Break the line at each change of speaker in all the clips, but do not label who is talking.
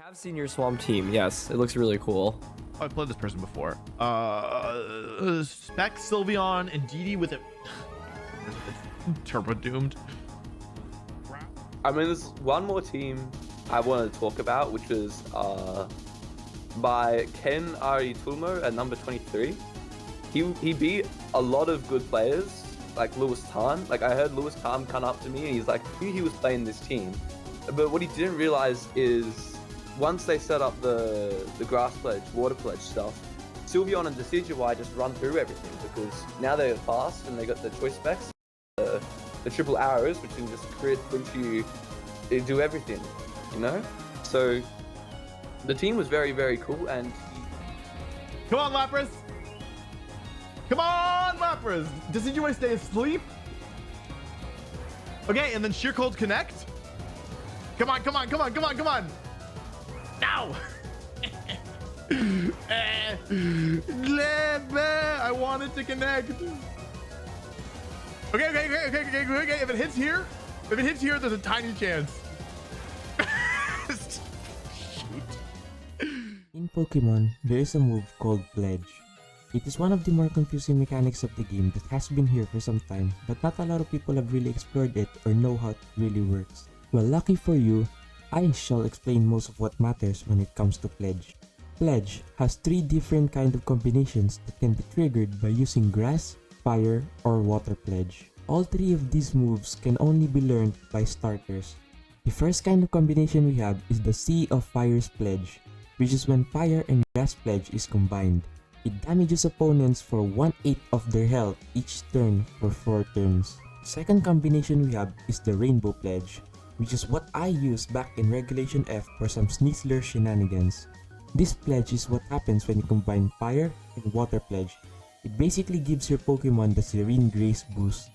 I've seen your Swamp team. Yes, it looks really cool.
Oh, I've played this person before. Spec, Sylveon, and Jeudy with it. Turbo doomed.
I mean, there's one more team I want to talk about, which is by Ken Aritulmo at number 23. He beat a lot of good players, like Lewis Tan. Like, I heard Lewis Tan come up to me and he's like, he was playing this team. But what he didn't realize is once they set up the grass pledge, water pledge stuff, Sylveon and Decidueye just run through everything because now they're fast and they got the choice specs, the triple arrows, which can just crit, punch you, they do everything, you know? So the team was very, very cool. And
come on, Lapras! Come on, Lapras! Decidueye stay asleep? Okay, and then Sheer Cold connect? Come on, come on, come on, come on, come on! No! I wanted to connect. Okay. If it hits here, there's a tiny chance. Shoot.
In Pokemon, there is a move called Pledge. It is one of the more confusing mechanics of the game that has been here for some time, but not a lot of people have really explored it or know how it really works. Well, lucky for you, I shall explain most of what matters when it comes to Pledge. Pledge has 3 different kind of combinations that can be triggered by using Grass, Fire, or Water Pledge. All 3 of these moves can only be learned by starters. The first kind of combination we have is the Sea of Fire's Pledge, which is when Fire and Grass Pledge is combined. It damages opponents for 1/8 of their health each turn for 4 turns. Second combination we have is the Rainbow Pledge, which is what I used back in Regulation F for some Sneasler shenanigans. This pledge is what happens when you combine Fire and Water Pledge. It basically gives your Pokemon the Serene Grace boost.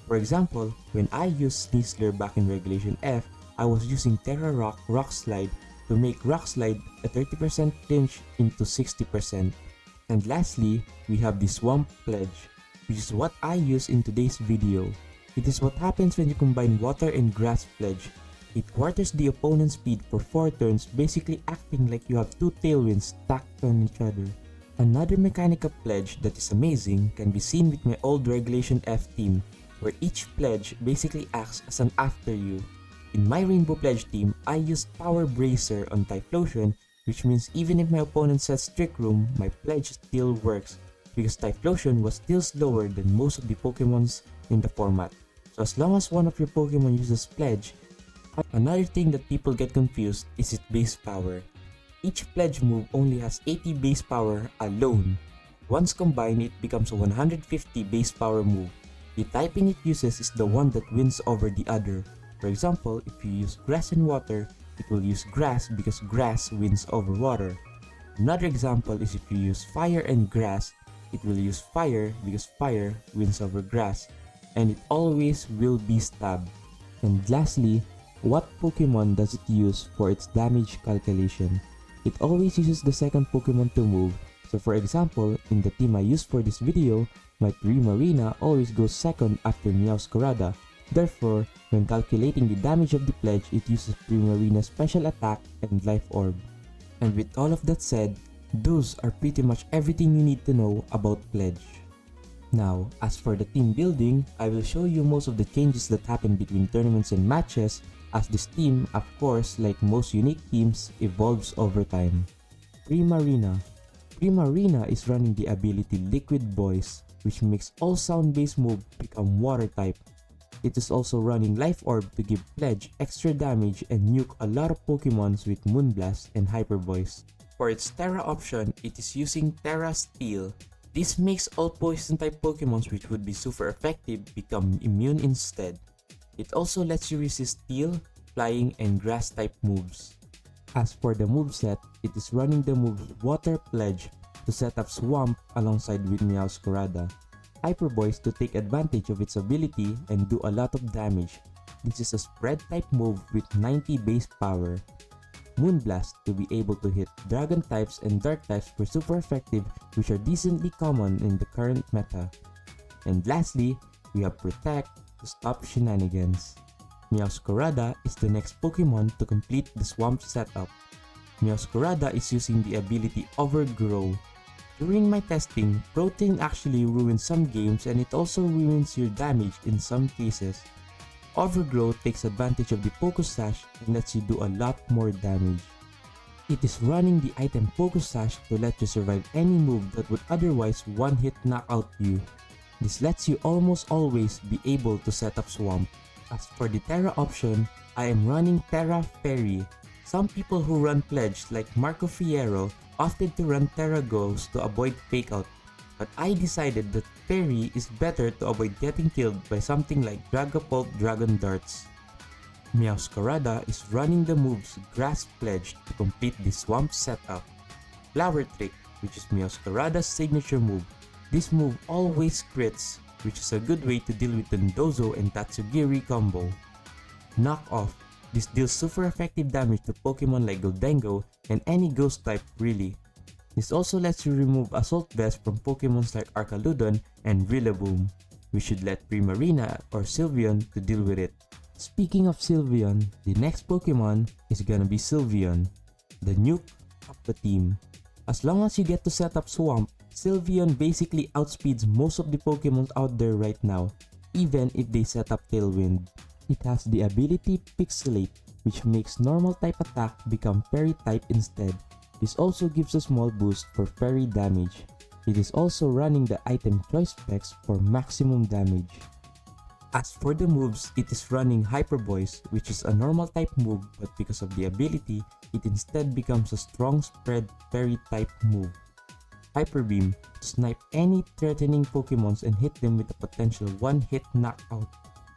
For example, when I used Sneasler back in Regulation F, I was using Terra Rock Rock Slide to make Rock Slide a 30% pinch into 60%. And lastly, we have the Swamp Pledge, which is what I use in today's video. It is what happens when you combine Water and Grass Pledge. It quarters the opponent's speed for 4 turns, basically acting like you have 2 Tailwinds stacked on each other. Another mechanic of Pledge that is amazing can be seen with my old Regulation F team, where each pledge basically acts as an after you. In my Rainbow Pledge team, I used Power Bracer on Typhlosion, which means even if my opponent sets Trick Room, my pledge still works, because Typhlosion was still slower than most of the Pokemons in the format. So as long as one of your Pokemon uses Pledge. Another thing that people get confused is its base power. Each pledge move only has 80 base power alone. Once combined, it becomes a 150 base power move. The typing it uses is the one that wins over the other. For example, if you use Grass and Water, it will use Grass because Grass wins over Water. Another example is if you use Fire and Grass, it will use Fire because Fire wins over Grass. And it always will be Stab. And lastly, what Pokemon does it use for its damage calculation? It always uses the second Pokemon to move. So for example, in the team I used for this video, my Primarina always goes second after Meowscarada. Therefore, when calculating the damage of the pledge, it uses Primarina's special attack and Life Orb. And with all of that said, those are pretty much everything you need to know about pledge. Now, as for the team building, I will show you most of the changes that happen between tournaments and matches, as this team, of course, like most unique teams, evolves over time. Primarina. Primarina is running the ability Liquid Voice, which makes all sound-based moves become water type. It is also running Life Orb to give Pledge extra damage and nuke a lot of Pokemons with Moonblast and Hyper Voice. For its Terra option, it is using Terra Steel. This makes all poison type Pokemons which would be super effective become immune instead. It also lets you resist Steel, Flying, and Grass type moves. As for the moveset, it is running the moves Water Pledge to set up Swamp alongside with Meowscarada, Hyper Voice to take advantage of its ability and do a lot of damage. This is a spread type move with 90 base power. Moonblast to be able to hit Dragon types and Dark types for super effective, which are decently common in the current meta. And lastly, we have Protect to stop shenanigans. Meowscarada is the next Pokemon to complete the Swamp setup. Meowscarada is using the ability Overgrow. During my testing, Protein actually ruins some games and it also ruins your damage in some cases. Overgrow takes advantage of the Focus Sash and lets you do a lot more damage. It is running the item Focus Sash to let you survive any move that would otherwise one-hit knock out you. This lets you almost always be able to set up Swamp. As for the Terra option, I am running Terra Fairy. Some people who run Pledge like Marco Fierro opted to run Terra Ghost to avoid Fakeout, but I decided that Fairy is better to avoid getting killed by something like Dragapult Dragon Darts. Meowscarada is running the moves Grass Pledge to complete the Swamp setup. Flower Trick, which is Meowscarada's signature move. This move always crits, which is a good way to deal with the Ndozo and Tatsugiri combo. Knock Off. This deals super effective damage to Pokemon like Goldengo and any ghost type really. This also lets you remove Assault Vest from Pokemons like Arcaludon and Rillaboom. We should let Primarina or Sylveon to deal with it. Speaking of Sylveon, the next Pokemon is gonna be Sylveon, the nuke of the team. As long as you get to set up Swamp, Sylveon basically outspeeds most of the Pokemons out there right now, even if they set up Tailwind. It has the ability Pixelate, which makes normal type attack become fairy type instead. This also gives a small boost for fairy damage. It is also running the item Choice Specs for maximum damage. As for the moves, it is running Hyper Voice, which is a normal type move, but because of the ability, it instead becomes a strong spread fairy type move. Hyper Beam to snipe any threatening Pokemons and hit them with a potential one-hit knockout.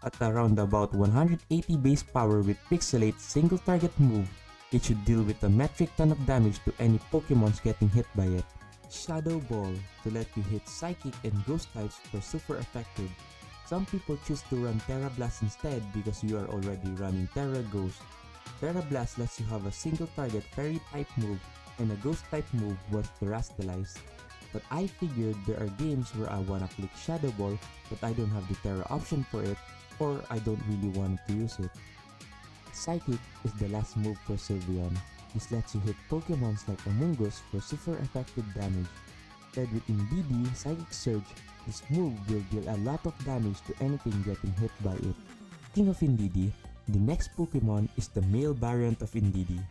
At around about 180 base power with Pixelate single target move, it should deal with a metric ton of damage to any Pokemons getting hit by it. Shadow Ball to let you hit Psychic and Ghost types for super effective. Some people choose to run Terra Blast instead because you are already running Terra Ghost. Terra Blast lets you have a single target fairy type move and a ghost type move was Terastallized. But I figured there are games where I wanna click Shadow Ball but I don't have the Terra option for it, or I don't really want to use it. Psychic is the last move for Sylveon. This lets you hit Pokemons like Amoonguss for super effective damage. Paired with Indeedee Psychic Surge, this move will deal a lot of damage to anything getting hit by it. Speaking of Indeedee, the next Pokemon is the male variant of Indeedee.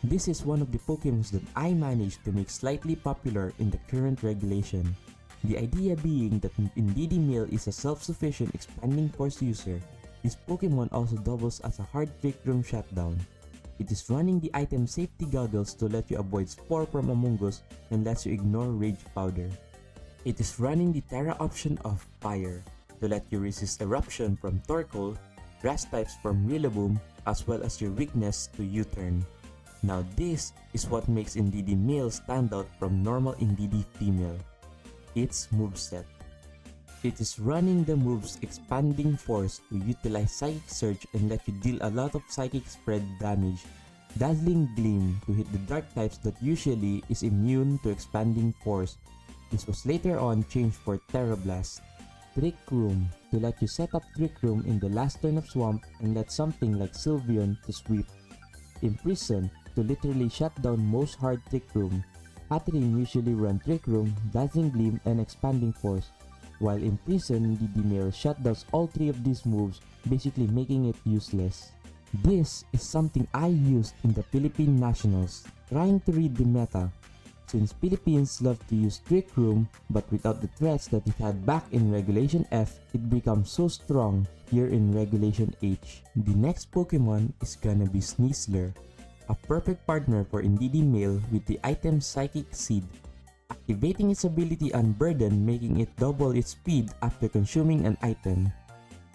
This is one of the Pokemons that I managed to make slightly popular in the current regulation. The idea being that Indeedee Male is a self-sufficient expanding force user. This Pokemon also doubles as a hard Trick Room shutdown. It is running the item Safety Goggles to let you avoid Spore from Amoonguss and lets you ignore Rage Powder. It is running the Terra option of Fire to let you resist Eruption from Torkoal, Grass types from Rillaboom, as well as your weakness to U-Turn. Now this is what makes Indeedee Male stand out from normal Indeedee Female. Its moveset. It is running the moves Expanding Force to utilize Psychic Surge and let you deal a lot of Psychic spread damage. Dazzling Gleam to hit the dark types that usually is immune to Expanding Force. This was later on changed for Terra Blast. Trick Room to let you set up Trick Room in the last turn of Swamp and let something like Sylveon to sweep. Imprison to literally shut down most hard Trick Room. Hatterene usually run Trick Room, Dazzling Gleam, and Expanding Force, while Imprison Indeedee Male shutdowns all three of these moves, basically making it useless. This is something I used in the Philippine Nationals, trying to read the meta. Since Philippines love to use Trick Room, but without the threats that it had back in Regulation F, it becomes so strong here in Regulation H. The next Pokemon is gonna be Sneasler, a perfect partner for Indeedee Male with the item Psychic Seed, activating its ability Unburden, making it double its speed after consuming an item.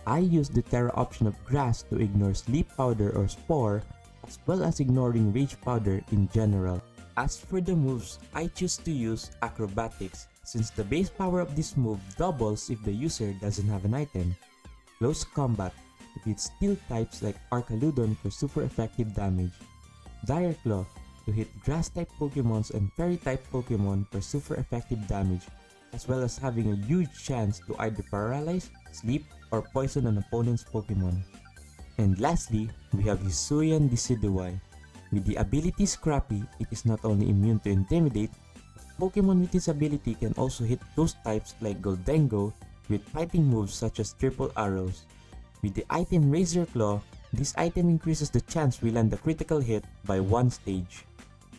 I used the Terra option of Grass to ignore Sleep Powder or Spore, as well as ignoring Rage Powder in general. As for the moves, I choose to use Acrobatics, since the base power of this move doubles if the user doesn't have an item. Close Combat to hit Steel types like Arcaludon for super effective damage. Dire Claw to hit Grass type Pokemons and Fairy type Pokemon for super effective damage, as well as having a huge chance to either paralyze, sleep, or poison an opponent's Pokemon. And lastly, we have Hisuian Decidueye. With the ability Scrappy, it is not only immune to Intimidate, Pokemon with this ability can also hit those types like Goldengo with fighting moves such as Triple Arrows. With the item Razor Claw, this item increases the chance we land a critical hit by 1 stage.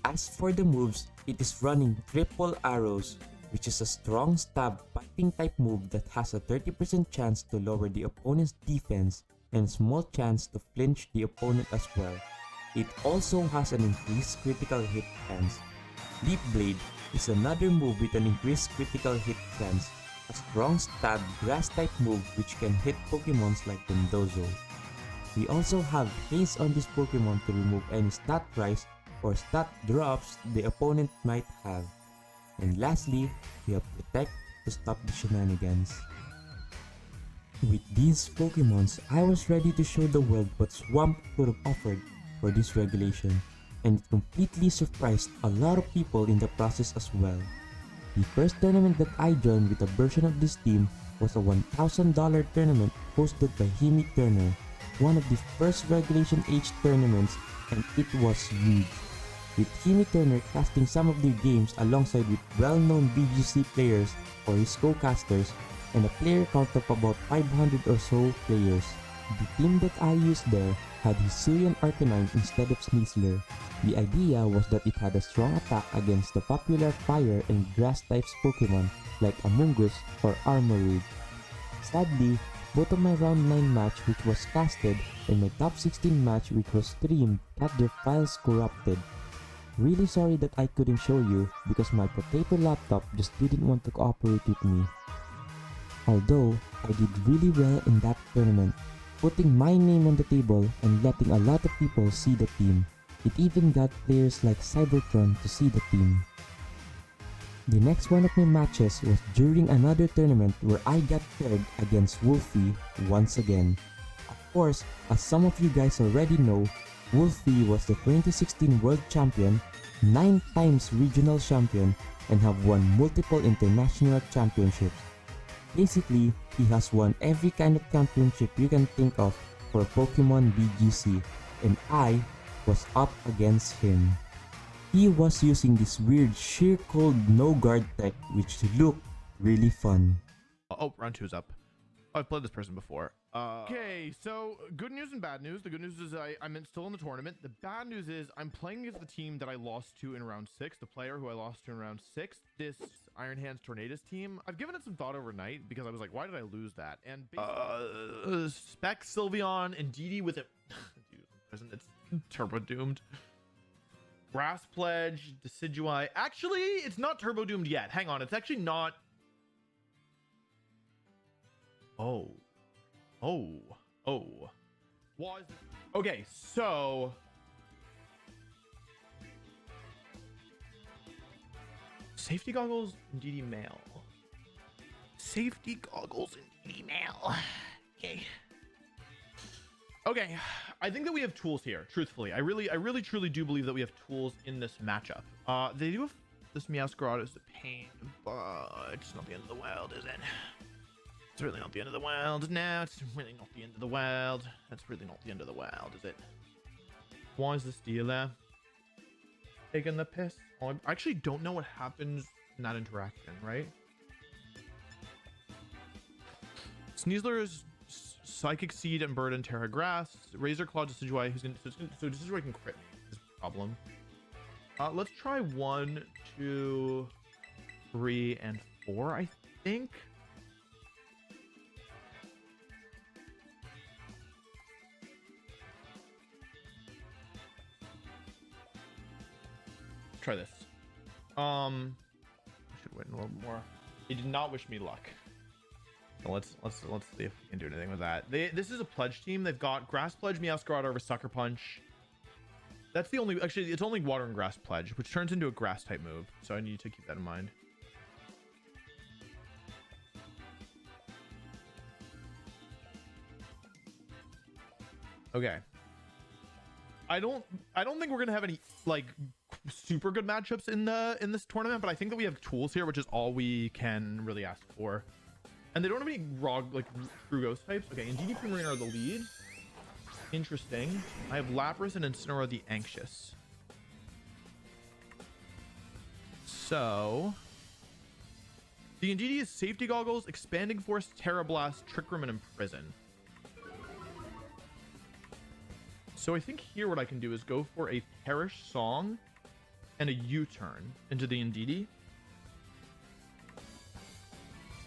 As for the moves, it is running Triple Arrows, which is a strong stab fighting type move that has a 30% chance to lower the opponent's defense and a small chance to flinch the opponent as well. It also has an increased critical hit chance. Leaf Blade is another move with an increased critical hit chance, a strong stab grass type move which can hit Pokemons like Dondozo. We also have Haze on this Pokemon to remove any stat rise or stat drops the opponent might have. And lastly, we have Protect to stop the shenanigans. With these Pokemons, I was ready to show the world what Swamp could have offered for this regulation, and it completely surprised a lot of people in the process as well. The first tournament that I joined with a version of this team was a $1,000 tournament hosted by Himmy Turner, one of the first Regulation H tournaments, and it was huge. With Himmy Turner casting some of their games alongside with well-known BGC players or his co-casters, and a player count of about 500 or so players. The team that I used there had Hisuian Arcanine instead of Sneasler. The idea was that it had a strong attack against the popular fire and grass types Pokemon like Amoonguss or Armorage. Sadly, both of my round 9 match which was casted and my top 16 match which was streamed had their files corrupted. Really sorry that I couldn't show you because my potato laptop just didn't want to cooperate with me. Although, I did really well in that tournament, putting my name on the table and letting a lot of people see the team. It even got players like Cybertron to see the team. The next one of my matches was during another tournament where I got paired against Wolfey once again. Of course, as some of you guys already know, Wolfey was the 2016 World Champion, 9 times Regional Champion, and have won multiple international championships. Basically, he has won every kind of championship you can think of for Pokemon BGC, and I was up against him. He was using this weird sheer cold no guard tech which looked really fun.
Oh, round 2's up. Oh, I've played this person before. Okay, so good news and bad news. The good news is I'm still in the tournament. The bad news is I'm playing against the team that I lost to in round 6, the player who I lost to in round 6. This Iron Hands Tornadus team. I've given it some thought overnight because I was like, why did I lose that? And Spec, Sylveon, and Jeudy with it. It's turbo doomed. Grass Pledge, Decidueye. Actually, it's not turbo doomed yet. Hang on, it's actually not. Oh. Why is it? Okay, so safety goggles and DD mail. Safety goggles and DD mail. Okay, I think that we have tools here. Truthfully, I really truly do believe that we have tools in this matchup. They do have this Meowscarada is a pain, but it's not the end of the world, is it? It's really not the end of the world. No, it's really not the end of the world. That's really not the end of the world, is it? Why is this dealer taking the piss? Oh, I actually don't know what happens in that interaction, right? Sneasler is Psychic Seed and Bird and Terra Grass. Razor Claw Decidueye, who's gonna so Decidueye can crit is the problem. Let's try 1, 2, 3, and 4, I think. Try this. I should wait a little more. He did not wish me luck. So let's see if we can do anything with that. This is a pledge team. They've got Grass Pledge, Meowscarada over Sucker Punch. That's the only, actually it's only Water and Grass Pledge, which turns into a grass type move. So I need to keep that in mind. Okay. I don't think we're gonna have any like super good matchups in this tournament, but I think that we have tools here, which is all we can really ask for. And they don't have any raw like true ghost types. Okay, and DD Primarina are the lead. Interesting. I have Lapras and Incineroar the Anxious. So the Indeedee is Safety Goggles, Expanding Force, Terra Blast, Trick Room, and Imprison. So I think here what I can do is go for a Perish Song and a U-turn into the Indeedee.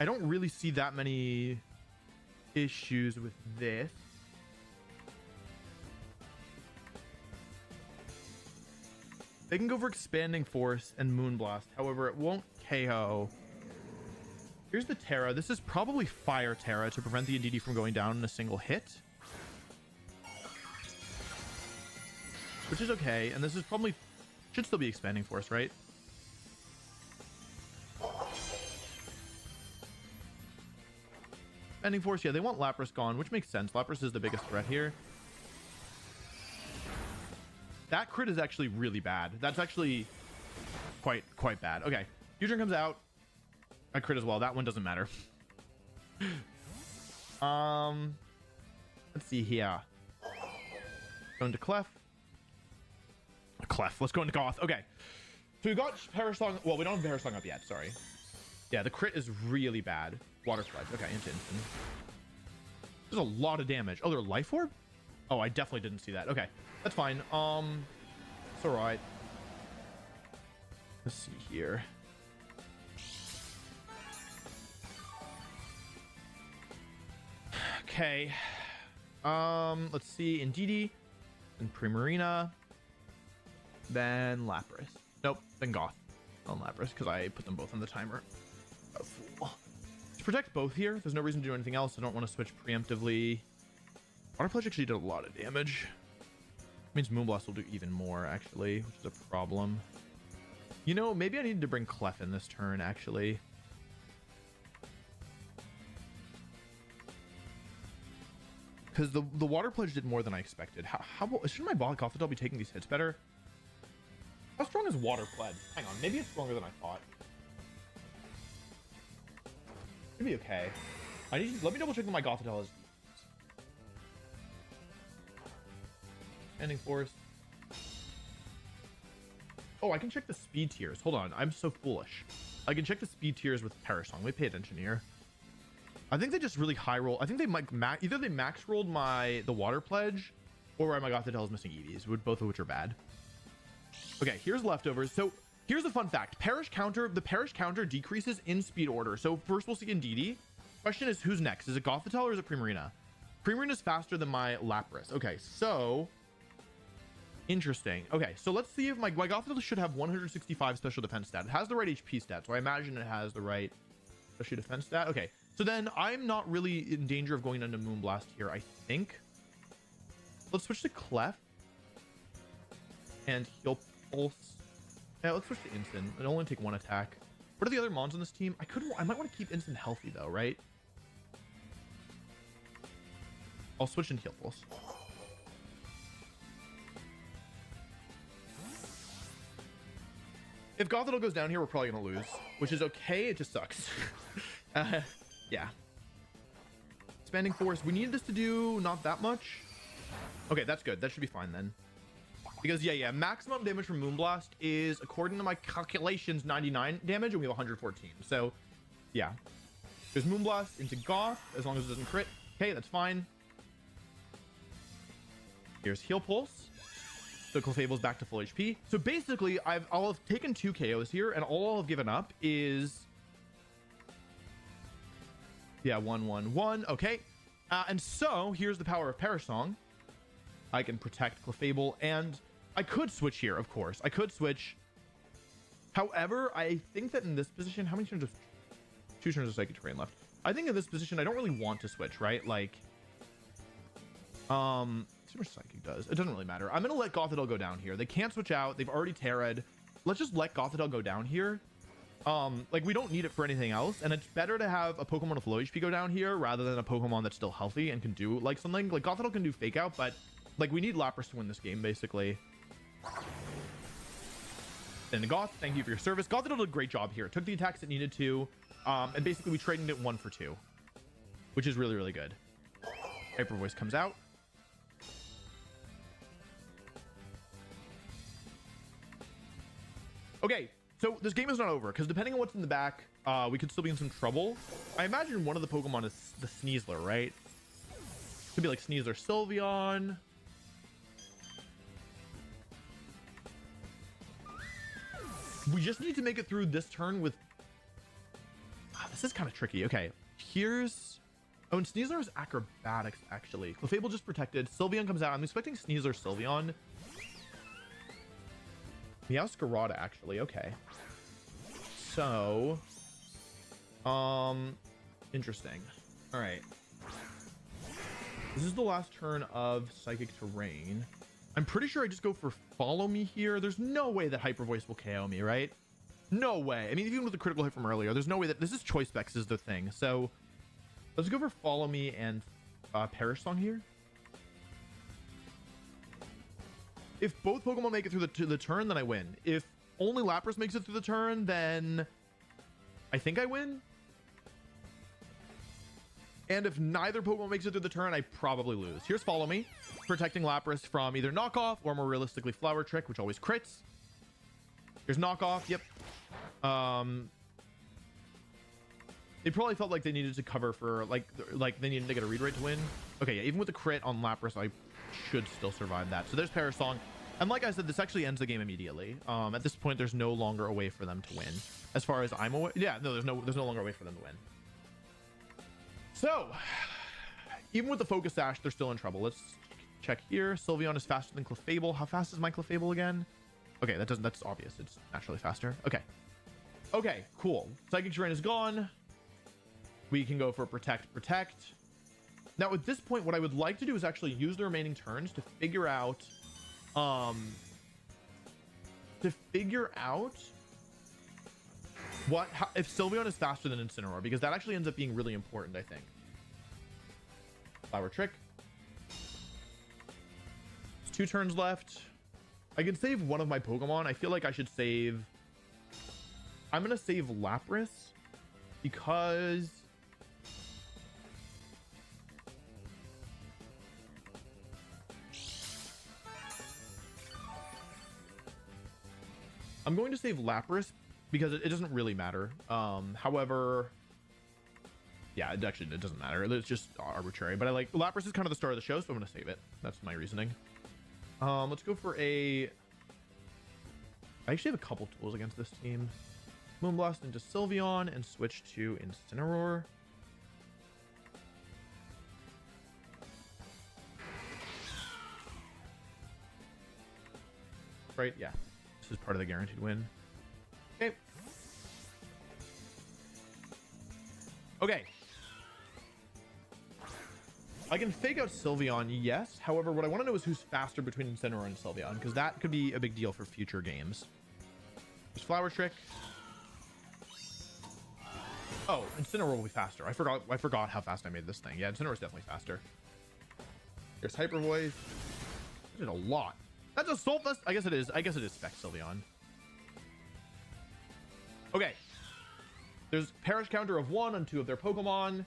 I don't really see that many issues with this. They can go for Expanding Force and Moonblast. However, it won't KO. Here's the Terra. This is probably Fire Terra to prevent the Indeedee from going down in a single hit. Which is okay. And this is probably... should still be Expanding Force, right? Expanding Force, yeah, they want Lapras gone, which makes sense. Lapras is the biggest threat here. That crit is actually really bad. That's actually quite bad. Okay, U-turn comes out. I crit as well. That one doesn't matter. Let's see here. Going to Clef. Let's go into Goth. Okay, so we got Perish Song. Well, we don't have Perish Song up yet. Sorry. Yeah, the crit is really bad. Water Pledge. Okay, instant. There's a lot of damage. Oh, they're Life Orb? Oh, I definitely didn't see that. Okay, that's fine. It's all right. Let's see here. Okay. Let's see. Indeedee, then Primarina, then Lapras. Nope, then Goth on Lapras because I put them both on the timer. Oh, fool. Let's protect both here. There's no reason to do anything else. I don't want to switch preemptively. Water Pledge actually did a lot of damage. Means Moonblast will do even more, actually, which is a problem. You know, maybe I need to bring Clef in this turn, actually. Because the Water Pledge did more than I expected. Shouldn't my Gothitelle be taking these hits better? How strong is Water Pledge? Hang on, maybe it's stronger than I thought. Maybe okay. Let me double check that my Gothitelle is. Ending Force. Oh, I can check the speed tiers. Hold on, I'm so foolish. I can check the speed tiers with Perish Song. Let me pay attention here. I think they just really high roll. I think they might either they max rolled the Water Pledge, or my Gothitelle is missing EVs, both of which are bad. Okay, here's leftovers. So here's a fun fact. The Perish counter decreases in speed order. So first we'll see Indeedee. Question is, who's next? Is it Gothitelle or is it Primarina? Primarina's faster than my Lapras. Okay, so interesting. Okay, so let's see if my Gothitelle should have 165 special defense stat. It has the right HP stat, so I imagine it has the right special defense stat. Okay, so then I'm not really in danger of going into Moonblast here, I think. Let's switch to Clef and Heal Pulse. Yeah, let's switch to Instant. It'll only take one attack. What are the other mons on this team? I might want to keep Instant healthy though, right? I'll switch into Heal Pulse. If Gothitelle goes down here, we're probably gonna lose, which is okay. It just sucks. Yeah. Expanding Force. We need this to do not that much. Okay, that's good. That should be fine then. Because yeah, maximum damage from Moonblast is, according to my calculations, 99 damage, and we have 114. So yeah, there's Moonblast into Goth as long as it doesn't crit. Okay, that's fine. Here's Heal Pulse. So Clefable's back to full HP. So basically, I'll have taken 2 KOs here, and all I've given up is 1-1-1. Okay, and so here's the power of Perish Song. I can protect Clefable, and I could switch here, of course. I could switch. However, I think that in this position, how many turns of 2 turns of Psychic Terrain left? I think in this position, I don't really want to switch, right? Like, see how much Psychic does. It doesn't really matter. I'm gonna let Gothitelle go down here. They can't switch out. They've already Terra'd. Let's just let Gothitelle go down here. Like, we don't need it for anything else, and it's better to have a Pokemon with low HP go down here rather than a Pokemon that's still healthy and can do like something. Like, Gothitelle can do Fake Out, but like, we need Lapras to win this game, basically. And Goth, thank you for your service. Gothitelle did a great job here. Took the attacks it needed to, and basically we traded it 1 for 2, which is really, really good. Hyper Voice comes out. Okay, So this game is not over, because depending on what's in the back, we could still be in some trouble. I imagine one of the Pokemon is the Sneasler, right? Could be like Sneasler Sylveon. We just need to make it through this turn with... this is kind of tricky. Okay, here's... Oh, and Sneasler is acrobatics, actually. Clefable just protected. Sylveon comes out. I'm expecting Sneasler Sylveon. Meowscarada, actually. Okay. So... interesting. All right. This is the last turn of Psychic Terrain. I'm pretty sure I just go for Follow Me here. There's no way that Hyper Voice will KO me, right? No way. I mean, even with the critical hit from earlier, there's no way that... This is Choice Specs is the thing. So let's go for Follow Me and Perish Song here. If both Pokemon make it through the turn, then I win. If only Lapras makes it through the turn, then I think I win. And if neither Pokemon makes it through the turn, I probably lose. Here's Follow Me, protecting Lapras from either Knockoff or more realistically Flower Trick, which always crits. Here's Knockoff. Yep. They probably felt like they needed to cover for like they needed to get a read rate to win. Okay, yeah, even with the crit on Lapras, I should still survive that. So there's Perish Song. And like I said, this actually ends the game immediately. At this point, there's no longer a way for them to win. As far as I'm aware. Yeah, no, there's no longer a way for them to win. So, even with the Focus Sash, they're still in trouble. Let's check here. Sylveon is faster than Clefable. How fast is my Clefable again? Okay, that's obvious. It's naturally faster. Okay. Okay, cool. Psychic Terrain is gone. We can go for Protect. Now, at this point, what I would like to do is actually use the remaining turns to figure out... if Sylveon is faster than Incineroar, because that actually ends up being really important, I think. Flower Trick. There's 2 turns left. I can save one of my Pokemon. I feel like I should save... I'm going to save Lapras because... I'm going to save Lapras because it doesn't really matter. However, yeah, it doesn't matter. It's just arbitrary. But I like Lapras is kind of the star of the show, so I'm going to save it. That's my reasoning. Let's go for a... I actually have a couple tools against this team. Moonblast into Sylveon and switch to Incineroar. Right? Yeah. This is part of the guaranteed win. Okay. Okay. I can fake out Sylveon, yes. However, what I want to know is who's faster between Incineroar and Sylveon, because that could be a big deal for future games. There's Flower Trick. Oh, Incineroar will be faster. I forgot how fast I made this thing. Yeah, Incineroar is definitely faster. There's Hyper Voice. I did a lot. That's Assault Vest. I guess it is. I guess it is Spec Sylveon. Okay. There's Perish counter of 1 on 2 of their Pokemon.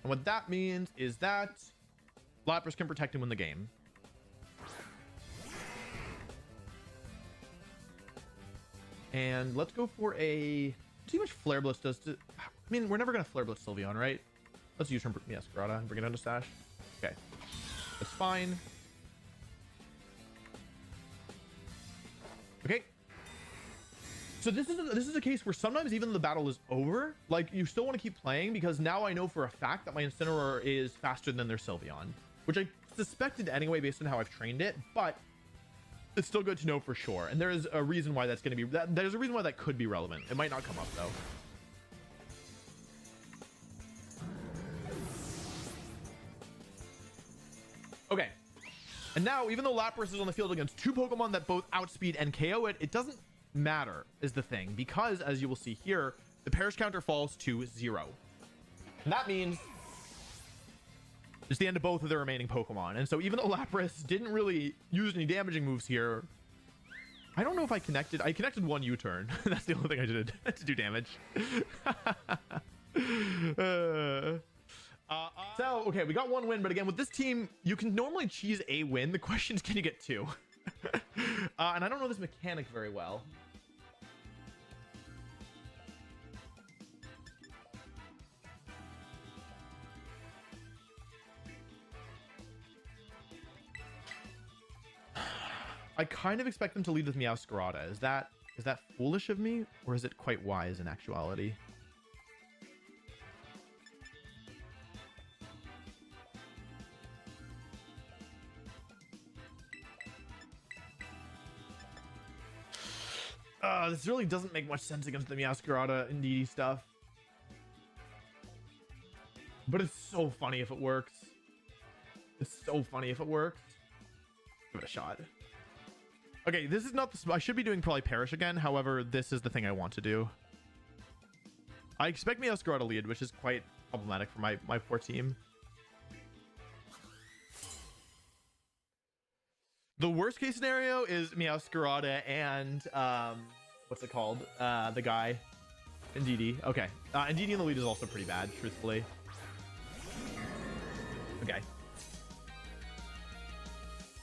And what that means is that Lapras can protect and win the game. And let's go for a... See how much Flare Blitz does to... I mean, we're never going to Flare Blitz Sylveon, right? Let's use Meowscarada and bring it down to Stash. Okay. That's fine. Okay. So this is a case where sometimes even the battle is over, like you still want to keep playing because now I know for a fact that my Incineroar is faster than their Sylveon, which I suspected anyway based on how I've trained it, but it's still good to know for sure. And there is a reason why that's going to be there's a reason why that could be relevant. It might not come up though. Okay. And now, even though Lapras is on the field against 2 Pokemon that both outspeed and KO it, it doesn't matter is the thing, because as you will see here, the Perish counter falls to 0. And that means it's the end of both of their remaining Pokemon. And so even though Lapras didn't really use any damaging moves here, I don't know if I connected 1 U-turn. That's the only thing I did to do damage. So, okay, we got 1 win, but again, with this team, you can normally cheese a win. The question is, can you get 2? And I don't know this mechanic very well. I kind of expect them to lead with Meowscarada. Is that foolish of me, or is it quite wise in actuality? This really doesn't make much sense against the Meowscarada and Indeedee stuff. But it's so funny if it works. It's so funny if it works. Give it a shot. Okay, this is not the... I should be doing probably Perish again. However, this is the thing I want to do. I expect Meowscarada lead, which is quite problematic for my poor team. The worst case scenario is Meowscarada and... what's it called? The guy. Indeedee. Okay. Indeedee in the lead is also pretty bad, truthfully. Okay.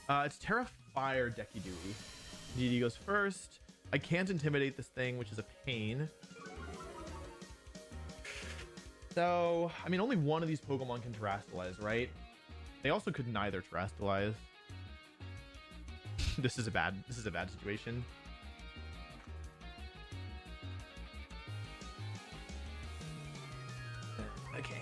It's Terra Fire Decky Dewey. Jeudy goes first. I can't intimidate this thing, which is a pain. So, I mean, only one of these Pokemon can terrestrialize, right? They also could neither terrestrialize. This is a bad situation. Okay.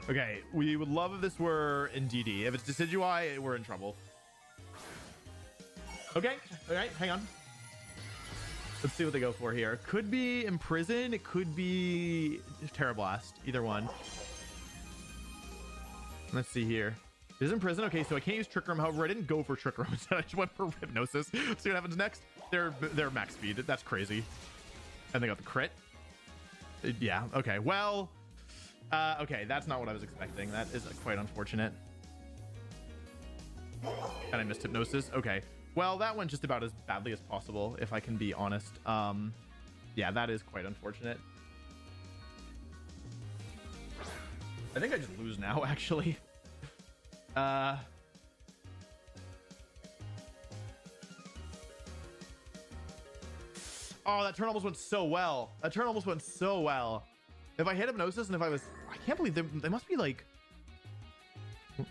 Okay, we would love if this were Indeedee. If it's Decidueye, we're in trouble. Okay, all right, hang on. Let's see what they go for here. Could be Imprison. It could be Terra Blast. Either one. Let's see here. It is Imprison. Okay, so I can't use Trick Room. However, I didn't go for Trick Room. Instead, I just went for Hypnosis. Let's see what happens next. They're max speed. That's crazy. And they got the crit. Yeah. Okay. Well. Okay, that's not what I was expecting. That is quite unfortunate. And I missed Hypnosis. Okay. Well, that went just about as badly as possible, if I can be honest. Yeah, that is quite unfortunate. I think I just lose now, actually. Oh, that turn almost went so well. That turn almost went so well. If I hit Hypnosis and if I was... I can't believe they must be like... I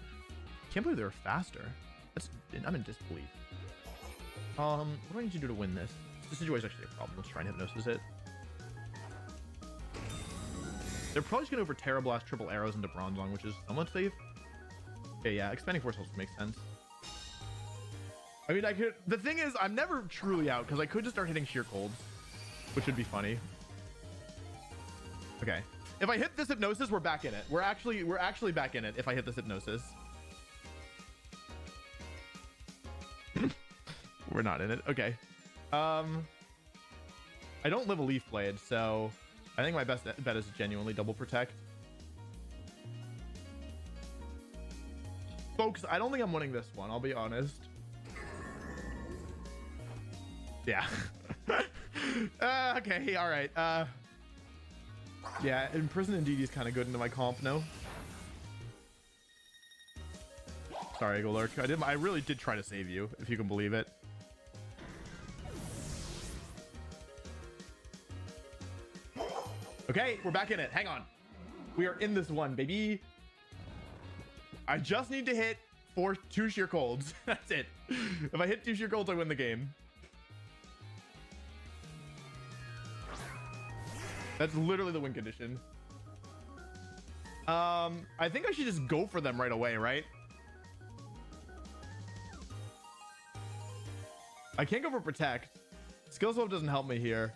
can't believe they were faster. I'm in disbelief. What do I need to do to win this? This situation is actually a problem. Let's try and Hypnosis it. They're probably just going to over Terra Blast triple arrows into Bronzong, which is somewhat safe. Okay, yeah, Expanding Force also makes sense. I mean, I could... The thing is, I'm never truly out, because I could just start hitting Sheer Colds, which would be funny. Okay. If I hit this Hypnosis, we're back in it. We're actually back in it if I hit this Hypnosis. We're not in it. Okay. I don't live a Leaf Blade, so I think my best bet is genuinely double protect. Folks, I don't think I'm winning this one, I'll be honest. Yeah. Okay, all right. Yeah, Imprison Indeedee is kind of good into my comp, no? Sorry, Golurk. I really did try to save you, if you can believe it. Okay, we're back in it. Hang on. We are in this one, baby. I just need to hit 2 Sheer Colds. That's it. If I hit 2 Sheer Colds, I win the game. That's literally the win condition. I think I should just go for them right away, right? I can't go for Protect. Skill Swap doesn't help me here.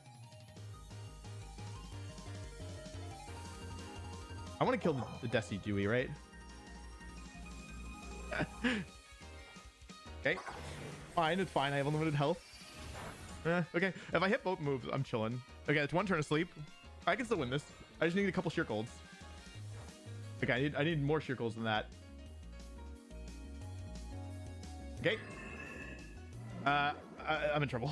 I want to kill the Desi Dewey, right? Okay. Fine, it's fine. I have unlimited health. Okay. If I hit both moves, I'm chilling. Okay, it's 1 turn of sleep. I can still win this. I just need a couple Sheer Colds. Okay, I need more Sheer Colds than that. Okay. I'm in trouble.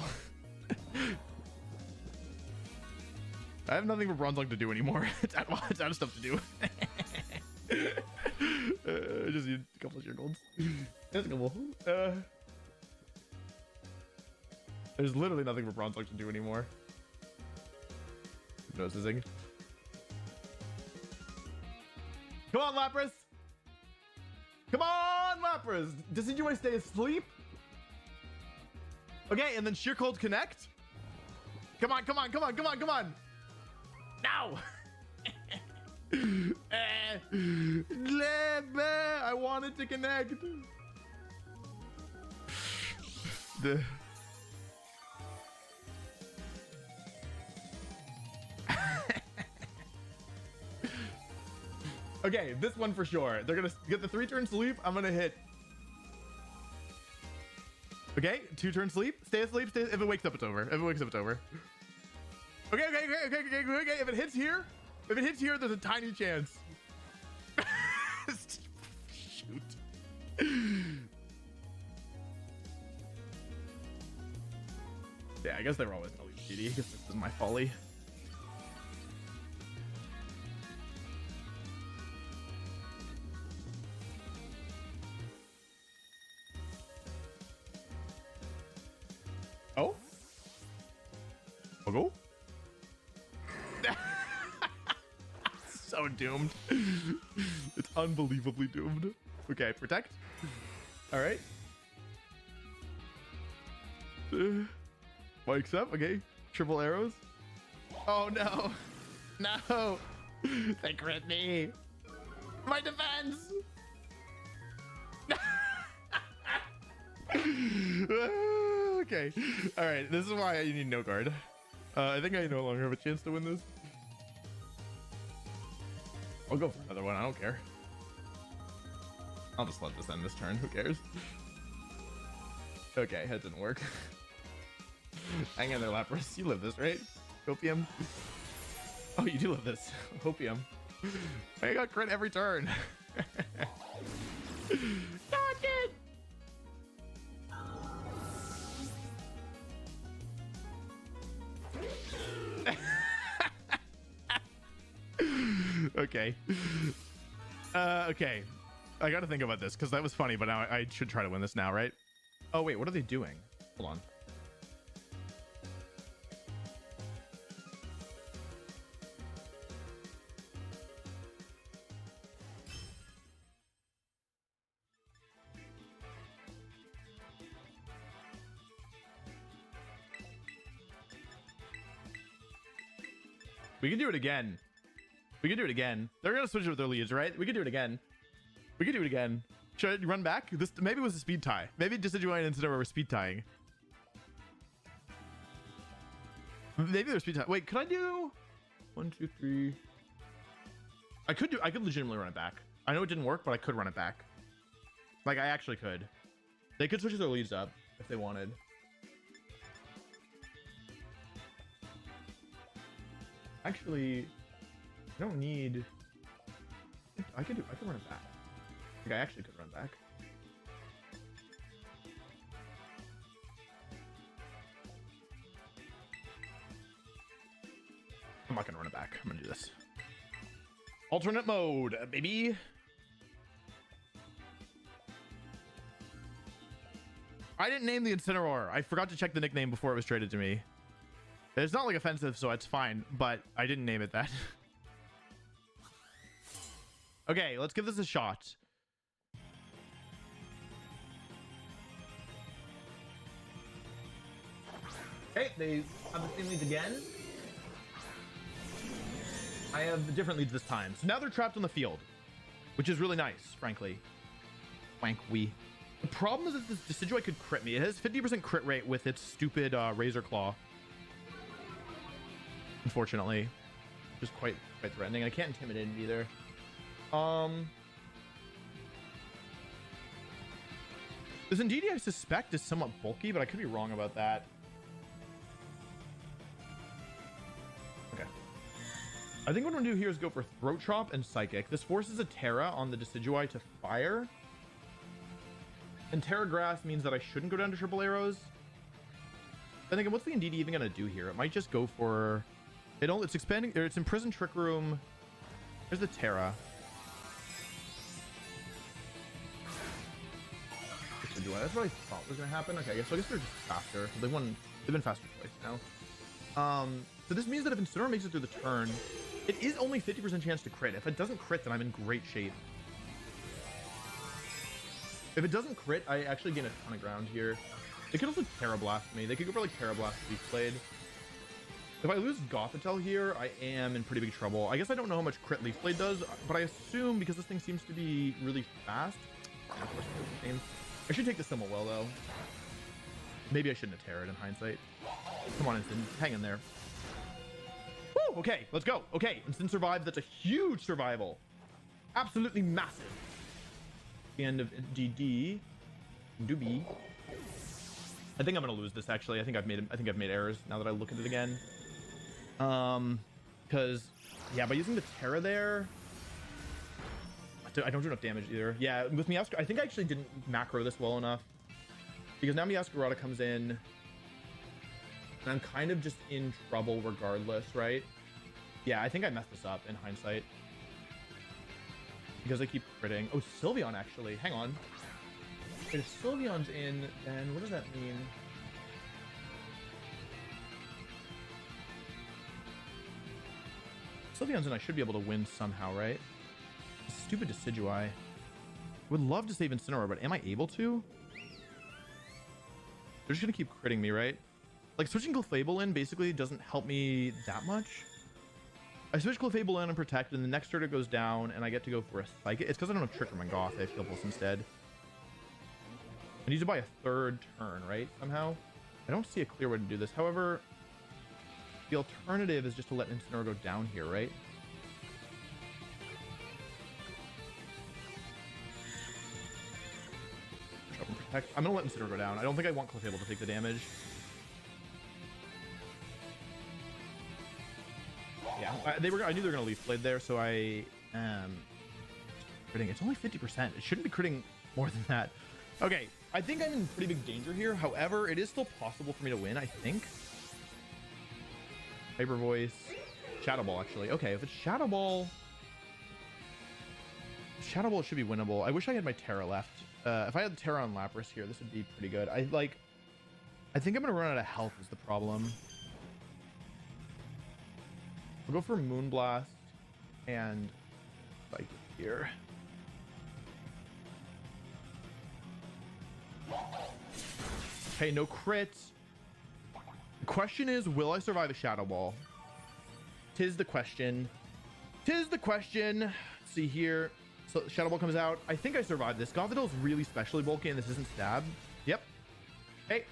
I have nothing for Bronzong to do anymore. It's out of stuff to do. I just need a couple of Sheer Colds. That's a couple. There's literally nothing for Bronzong to do anymore. Hypnosising. Come on, Lapras. Lapras. Decidueye stay asleep. Okay, and then Sheer Cold connect. Come on, come on, come on, come on, come on. No. I wanted to connect. Okay, this one for sure. They're gonna get the 3-turn sleep. I'm gonna hit. Okay, 2-turn sleep. Stay asleep. Stay. If it wakes up, it's over. If it wakes up, it's over. Okay, okay. If it hits here, there's a tiny chance. Shoot. Yeah, I guess they were always gonna leave Jeudy because this is my folly. Oh? I'll go. So doomed. It's unbelievably doomed. Okay, protect. All right. Wakes up. Okay. Triple arrows. Oh no. No. They crit me. My defense. Okay. All right. This is why you need no guard. I think I no longer have a chance to win this. I'll go for another one. I don't care. I'll just let this end this turn. Who cares? Okay, that didn't work. Hang in there, Lapras. You live this, right? Hopium. Oh, you do live this. Hopium. I got crit every turn. Dodge it! Okay. Okay. I gotta think about this because that was funny, but now I should try to win this now, right? Oh wait, what are they doing? Hold on. We can do it again. We can do it again. They're gonna switch with their leads, right? We can do it again. We can do it again. Should I run back? This maybe it was a speed tie. Maybe Decidueye and Incineroar were speed tying. Maybe they're speed tie. Wait, could I do 1, 2, 3? I could legitimately run it back. I know it didn't work, but I could run it back. Like I actually could. They could switch their leads up if they wanted. Actually, I don't need. I could run it back. Like I actually could run back. I'm not gonna run it back. I'm gonna do this. Alternate mode, baby. I didn't name the Incineroar. I forgot to check the nickname before it was traded to me. It's not like offensive, so it's fine, but I didn't name it that. Okay, let's give this a shot. Okay, they have the same leads again. I have different leads this time. So now they're trapped on the field, which is really nice, frankly. Wank-wee. The problem is that this Decidueye could crit me. It has 50% crit rate with its stupid Razor Claw. Unfortunately. Just quite threatening. I can't intimidate it either. This Indeedee I suspect is somewhat bulky, but I could be wrong about that. Okay. I think what I'm gonna do here is go for Throat Chop and Psychic. This forces a Terra on the Decidueye to fire. And Terra Grass means that I shouldn't go down to triple arrows. I'm thinking, what's the Indeedee even gonna do here? It might just go for... It's expanding, or it's Imprisoned Trick Room. Here's the Terra. That's what I thought was gonna happen. Okay, so I guess they're just faster. They've been faster twice now. So this means that if Incineroar makes it through the turn, it is only 50% chance to crit. If it doesn't crit, then I'm in great shape. If it doesn't crit, I actually gain a ton of ground here. They could also Terra Blast me. They could go for like Terra Blast Leaf Blade. If I lose Gothitelle here, I am in pretty big trouble. I guess I don't know how much crit Leaf Blade does, but I assume because this thing seems to be really fast. Of course, I should take the Simulwell though. Maybe I shouldn't have Terra'd in hindsight. Come on, Instant. Hang in there. Woo! Okay, let's go. Okay, Instant survived. That's a huge survival. Absolutely massive. The end of DD. Doobie. I think I'm gonna lose this actually. I think I've made errors now that I look at it again. Because yeah, by using the Terra there, I don't do enough damage either. Yeah, with Meowscarada, I think I actually didn't macro this well enough. Because now Meowscarada comes in, and I'm kind of just in trouble regardless, right? Yeah, I think I messed this up in hindsight. Because I keep critting. Oh, Sylveon actually. Hang on. Wait, if Sylveon's in, then what does that mean? Sylveon's in, I should be able to win somehow, right? Stupid Decidueye. Would love to save Incineroar, but am I able to? They're just gonna keep critting me, right? Like switching Clefable in basically doesn't help me that much. I switch Clefable in and Protect, and the next turn it goes down, and I get to go for a Psychic. It's because I don't have Trick or Goth. I have Heal Pulse instead. I need to buy a third turn, right? Somehow. I don't see a clear way to do this. However, the alternative is just to let Incineroar go down here, right? Protect. I'm gonna let Incineroar go down. I don't think I want Clefable to take the damage. Yeah, I knew they were gonna Leaf Blade there, so I critting. It's only 50%. It shouldn't be critting more than that. Okay, I think I'm in pretty big danger here. However, it is still possible for me to win, I think. Hyper Voice, Shadow Ball actually. Okay, if it's Shadow Ball, it should be winnable. I wish I had my Terra left. If I had Terra on Lapras here, this would be pretty good. I think I'm gonna run out of health is the problem. I'll go for Moonblast and Psychic here. Okay, no crits. The question is, will I survive a Shadow Ball? Tis the question. Tis the question. Let's see here. So Shadow Ball comes out. I think I survived this. Gothitelle is really specially bulky, and this isn't stab. Yep. Hey.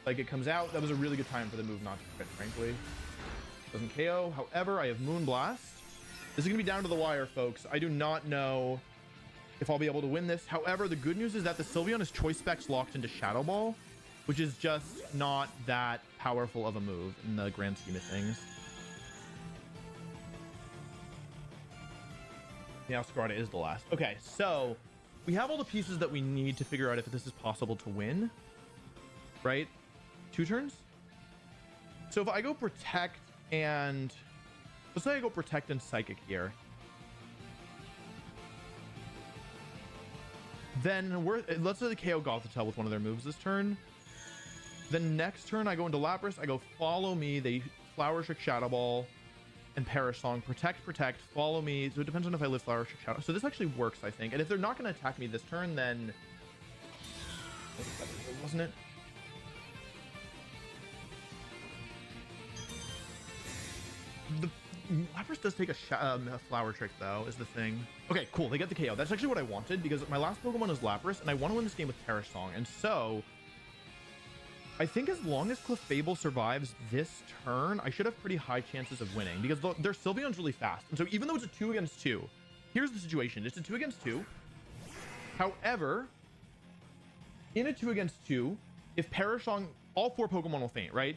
Like it comes out. That was a really good time for the move not to crit, frankly. Doesn't KO. However, I have Moonblast. This is going to be down to the wire, folks. I do not know if I'll be able to win this. However, the good news is that the Sylveon is Choice Specs locked into Shadow Ball, which is just not that powerful of a move in the grand scheme of things. Meowscarada is the last. Okay, so we have all the pieces that we need to figure out if this is possible to win, right? 2 turns. So if I go Protect and let's say I go Protect and Psychic here, then let's say the KO Gothitelle with one of their moves this turn. Then next turn I go into Lapras. I go Follow Me. They Flower Trick, Shadow Ball, and Perish Song. Protect, Follow Me. So it depends on if I live Flower Trick, Shadow. So this actually works, I think. And if they're not going to attack me this turn, then wasn't it? The Lapras does take a Flower Trick though, is the thing. Okay, cool. They get the KO. That's actually what I wanted because my last Pokemon is Lapras, and I want to win this game with Perish Song. And so I think as long as Clefable survives this turn, I should have pretty high chances of winning because their Sylveon's really fast. And so even though it's a 2 against 2, here's the situation. It's a 2 against 2. However, in a 2 against 2, if Perish Song, all 4 Pokemon will faint, right?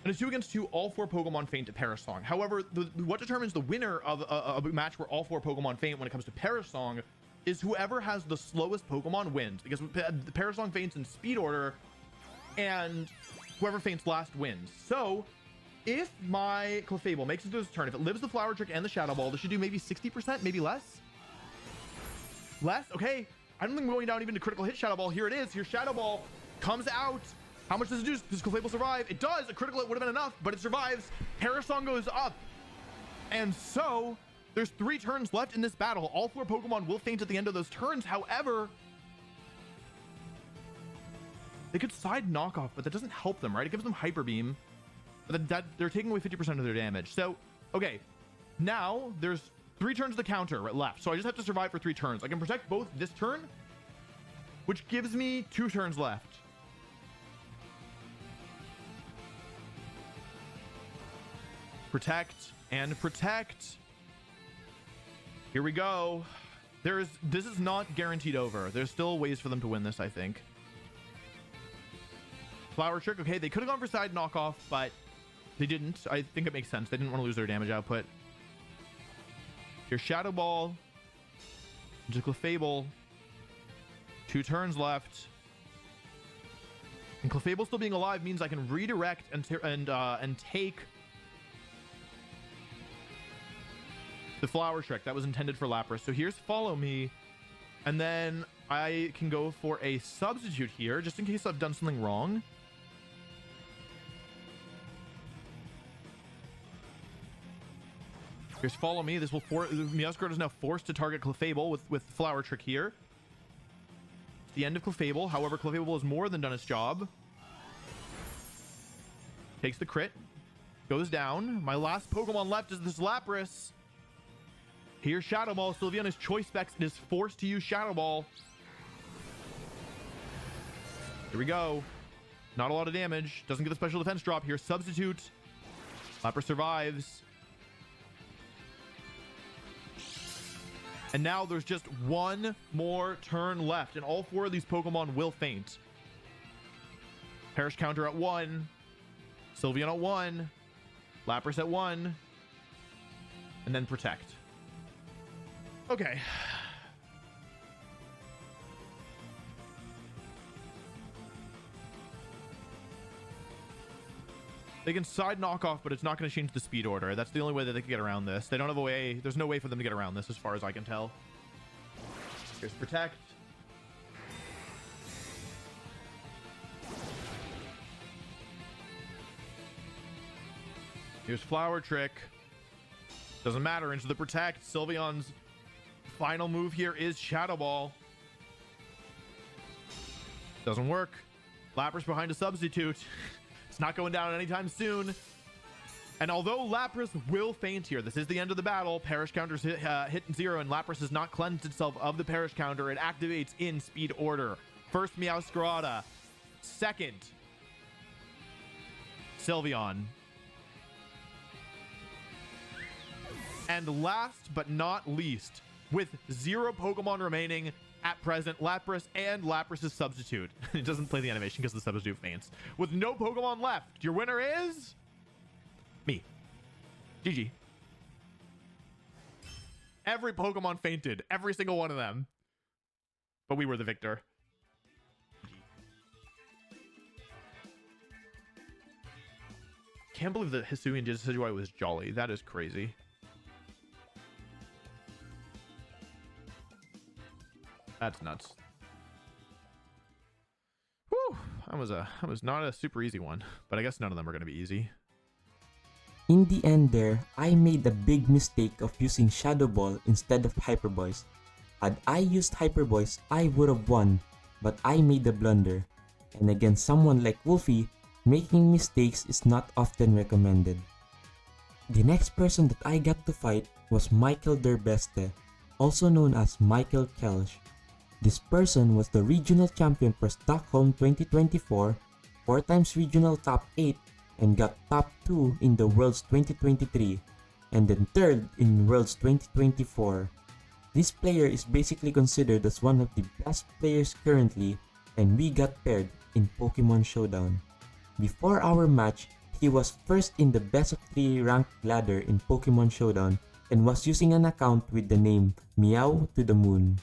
In a 2 against 2, all 4 Pokemon faint to Perish Song. However, what determines the winner of a match where all 4 Pokemon faint when it comes to Perish Song is whoever has the slowest Pokemon wins, because the Perish Song faints in speed order, and whoever faints last wins. So if my Clefable makes it through this turn, if it lives the Flower Trick and the Shadow Ball, this should do maybe 60%, maybe less. Less? Okay. I don't think I'm going down even to critical hit Shadow Ball. Here it is. Here Shadow Ball comes out. How much does it do? Does Clefable survive? It does. A critical hit would have been enough, but it survives. Perish Song goes up. And so There's 3 turns left in this battle. All 4 Pokemon will faint at the end of those turns. However, they could side knockoff, but that doesn't help them, right? It gives them Hyper Beam, but that they're taking away 50% of their damage. So, okay, now there's 3 turns of the counter left. So I just have to survive for 3 turns. I can protect both this turn, which gives me 2 turns left. Protect and protect. Here we go. This is not guaranteed over. There's still ways for them to win this, I think. Flower Trick. Okay, they could have gone for side knockoff, but they didn't. I think it makes sense. They didn't want to lose their damage output. Here's Shadow Ball. Into Clefable. 2 turns left. And Clefable still being alive means I can redirect and take the Flower Trick that was intended for Lapras. So here's Follow Me, and then I can go for a substitute here just in case I've done something wrong. Here's Follow Me. This will Meowscarada is now forced to target Clefable with Flower Trick here. It's the end of Clefable. However, Clefable has more than done its job. Takes the crit. Goes down. My last Pokemon left is this Lapras. Here's Shadow Ball. Sylveon's choice specs is forced to use Shadow Ball. Here we go. Not a lot of damage. Doesn't get the special defense drop here. Substitute. Lapras survives. And now there's just 1 more turn left, and all 4 of these Pokemon will faint. Perish counter at 1. Sylveon at 1. Lapras at 1. And then protect. Okay. They can side knock off, but it's not going to change the speed order. That's the only way that they can get around this. They don't have a way. There's no way for them to get around this as far as I can tell. Here's protect. Here's Flower Trick. Doesn't matter. Into the protect. Sylveon's final move here is Shadow Ball. Doesn't work. Lapras behind a substitute. It's not going down anytime soon. And although Lapras will faint here, this is the end of the battle. Perish counter's hit 0, and Lapras has not cleansed itself of the Perish counter. It activates in speed order. First, Meowscarada. Second, Sylveon. And last but not least, with 0 Pokemon remaining at present, Lapras and Lapras' substitute. It doesn't play the animation because the substitute faints. With no Pokemon left, your winner is me. GG. Every Pokemon fainted. Every single one of them. But we were the victor. Can't believe that Hisuian Decidueye was Jolly. That is crazy. That's nuts. Whew. That was not a super easy one, but I guess none of them are going to be easy.
In the end there, I made a big mistake of using Shadow Ball instead of Hyper Voice. Had I used Hyper Voice, I would have won, but I made a blunder. And against someone like Wolfey, making mistakes is not often recommended. The next person that I got to fight was Michael Derbeste, also known as Michael Kelsh. This person was the regional champion for Stockholm 2024, 4 times regional top 8, and got top 2 in the Worlds 2023, and then 3rd in Worlds 2024. This player is basically considered as one of the best players currently, and we got paired in Pokemon Showdown. Before our match, he was first in the best of 3 ranked ladder in Pokemon Showdown and was using an account with the name Meow to the Moon.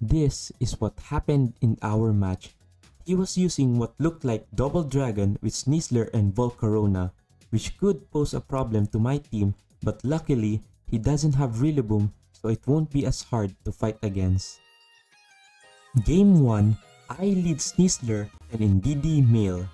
This is what happened in our match. He was using what looked like Double Dragon with Sneasler and Volcarona, which could pose a problem to my team, but luckily, he doesn't have Rillaboom, so it won't be as hard to fight against. Game 1, I lead Sneasler and in DD Male,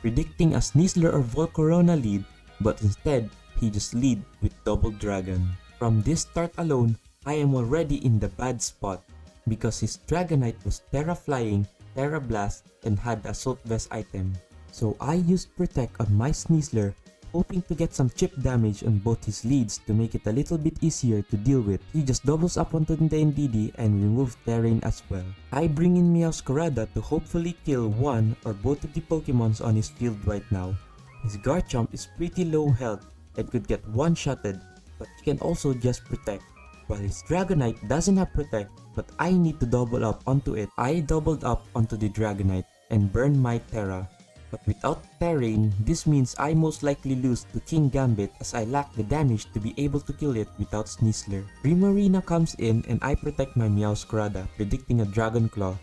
predicting a Sneasler or Volcarona lead, but instead, he just lead with Double Dragon. From this start alone, I am already in the bad spot because his Dragonite was Terra Flying, Terra Blast, and had the Assault Vest item. So I used Protect on my Sneasler, hoping to get some chip damage on both his leads to make it a little bit easier to deal with. He just doubles up onto the NDD and removes Terrain as well. I bring in Meowscarada to hopefully kill one or both of the Pokemons on his field right now. His Garchomp is pretty low health and could get one-shotted, but he can also just Protect. While his Dragonite doesn't have Protect, but I need to double up onto it, I doubled up onto the Dragonite and burned my Terra. But without Terrain, this means I most likely lose to King Gambit as I lack the damage to be able to kill it without Sneasler. Primarina comes in and I protect my Meowscarada, predicting a Dragon Claw.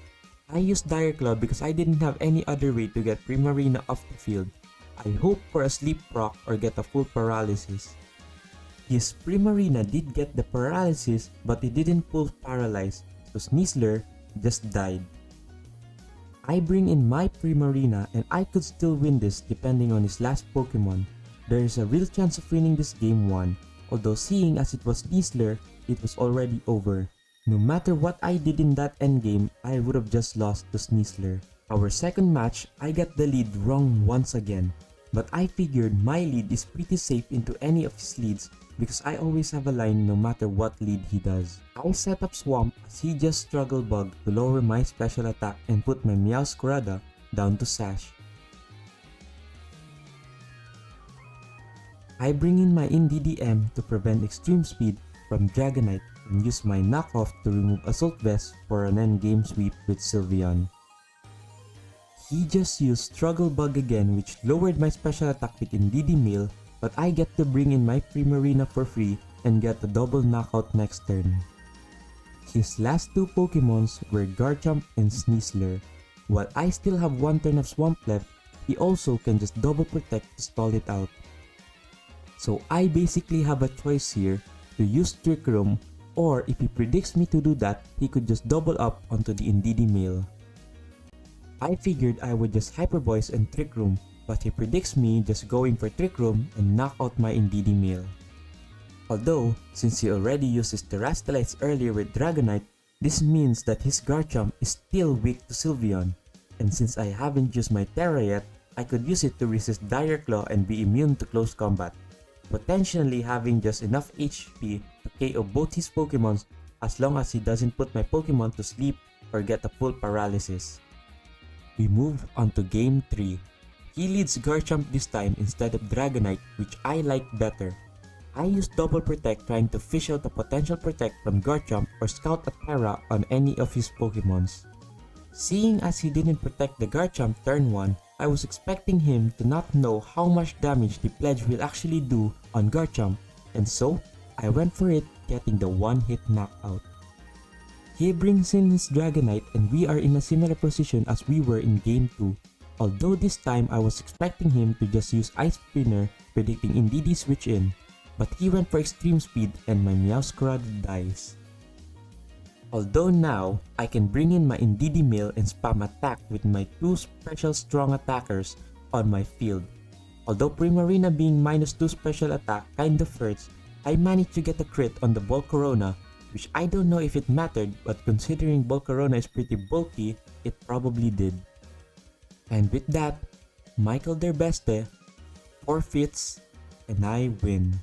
I used Dire Claw because I didn't have any other way to get Primarina off the field. I hope for a sleep proc or get a full paralysis. His Primarina did get the paralysis but it didn't pull Paralyze, so Sneasler just died. I bring in my Primarina and I could still win this depending on his last Pokemon. There is a real chance of winning this game 1, although seeing as it was Sneasler, it was already over. No matter what I did in that endgame, I would have just lost to Sneasler. Our second match, I got the lead wrong once again, but I figured my lead is pretty safe into any of his leads because I always have a line no matter what lead he does. I set up Swamp as he just Struggle Bug to lower my special attack and put my Meowscarada down to Sash. I bring in my NDDM to prevent Extreme Speed from Dragonite and use my Knockoff to remove Assault Vest for an endgame sweep with Sylveon. He just used Struggle Bug again, which lowered my special attack with NDD Mail, but I get to bring in my Primarina for free and get a double knockout next turn. His last two Pokemons were Garchomp and Sneasler. While I still have one turn of Swamp left, he also can just double protect to stall it out. So I basically have a choice here to use Trick Room, or if he predicts me to do that, he could just double up onto the Indeedee Mail. I figured I would just Hyper Voice and Trick Room, but he predicts me just going for Trick Room and knock out my Indeedee Mail. Although, since he already used his Terrastalites earlier with Dragonite, this means that his Garchomp is still weak to Sylveon, and since I haven't used my Terra yet, I could use it to resist Dire Claw and be immune to close combat, potentially having just enough HP to KO both his Pokemons as long as he doesn't put my Pokemon to sleep or get a full paralysis. We move on to Game 3. He leads Garchomp this time instead of Dragonite, which I like better. I used Double Protect trying to fish out a potential Protect from Garchomp or scout a Terra on any of his Pokemons. Seeing as he didn't protect the Garchomp turn 1, I was expecting him to not know how much damage the Pledge will actually do on Garchomp, and so I went for it, getting the one-hit knockout. He brings in his Dragonite and we are in a similar position as we were in Game 2, although this time I was expecting him to just use Ice Spinner, predicting Indeedee switch in, but he went for Extreme Speed and my Meowscarada dies. Although now, I can bring in my Indeedee Mail and spam attack with my two special strong attackers on my field. Although Primarina being -2 special attack kind of hurts, I managed to get a crit on the Volcarona, which I don't know if it mattered, but considering Volcarona is pretty bulky, it probably did. And with that, Michael Derbeste forfeits and I win.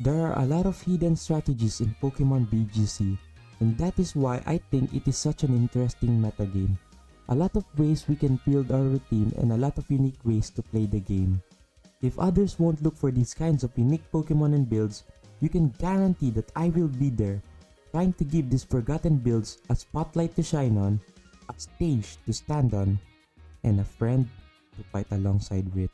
There are a lot of hidden strategies in Pokemon BGC, and that is why I think it is such an interesting metagame. A lot of ways we can build our routine and a lot of unique ways to play the game. If others won't look for these kinds of unique Pokemon and builds, you can guarantee that I will be there, trying to give these forgotten builds a spotlight to shine on, a stage to stand on, and a friend to fight alongside with.